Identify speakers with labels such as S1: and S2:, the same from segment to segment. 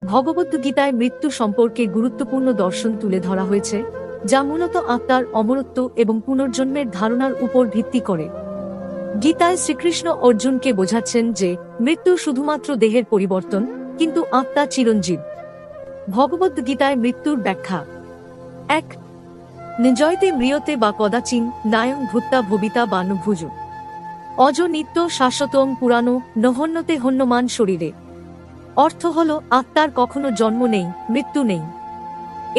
S1: ভগবদ্গীতায় মৃত্যু সম্পর্কে গুরুত্বপূর্ণ দর্শন তুলে ধরা হয়েছে, যা মূলত আত্মার অমরত্ব এবং পুনর্জন্মের ধারণার উপর ভিত্তি করে। গীতায় শ্রীকৃষ্ণ অর্জুনকে বোঝাচ্ছেন যে মৃত্যু শুধুমাত্র দেহের পরিবর্তন, কিন্তু আত্মা চিরঞ্জীব। ভগবদ্গীতায় মৃত্যুর ব্যাখ্যা: ১. নিজয়তে ম্রিয়তে বা কদাচিন নায়ং ভূত্তা ভবিতা বা নুভুজ অজ নিত্য শাশ্বতং পুরানো নহন্যতে হন্যমান শরীরে। অর্থ হল, আত্মার কখনো জন্ম নেই, মৃত্যু নেই।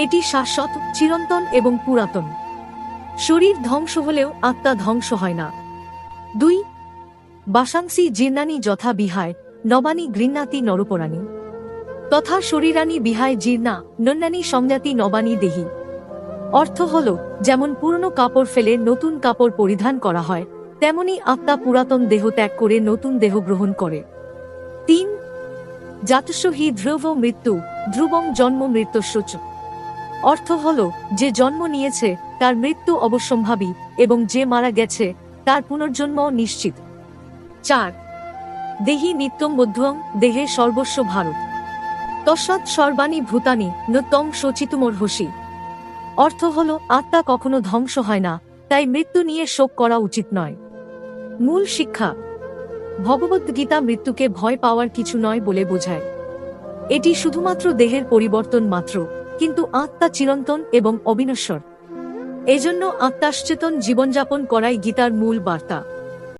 S1: এটি শাশ্বত, চিরন্তন এবং পুরাতন। শরীর ধ্বংস হলেও আত্মা ধ্বংস হয় না। ২. বাসাংসি জীর্ণানি যথা বিহায় নবানি গৃহ্ণাতি নরপরাণী তথা শরীরানি বিহায় জীর্ণা নন্যানি সংজ্ঞাতি নবানি দেহি। অর্থ হল, যেমন পুরনো কাপড় ফেলে নতুন কাপড় পরিধান করা হয়, তেমনি আত্মা পুরাতন দেহ ত্যাগ করে নতুন দেহ গ্রহণ করে। ৩. জাতস্য হি ধ্রুব মৃত্যু ধ্রুবং জন্ম মৃত্যুশ্চ। অর্থ হল, যে জন্ম নিয়েছে তার মৃত্যু অবশ্যম্ভাবী, এবং যে মারা গেছে তার পুনর্জন্মও নিশ্চিত। ৪. দেহি নিত্যং বদ্ধং দেহে সর্বস্ব ভারত তস্মাৎ সর্বাণি ভূতানি ন তং শোচিতুমর্হসি। অর্থ হল, আত্মা কখনো ধ্বংস হয় না, তাই মৃত্যু নিয়ে শোক করা উচিত নয়। মূল শিক্ষা: ভগবদ্গীতা মৃত্যুকে ভয় পাওয়ার কিছু নয় বলে বোঝায়। এটি শুধুমাত্র দেহের পরিবর্তন মাত্র, কিন্তু আত্মা চিরন্তন এবং অবিনশ্বর। এজন্য আত্মাশ্চেতন জীবনযাপন করাই গীতার মূল বার্তা।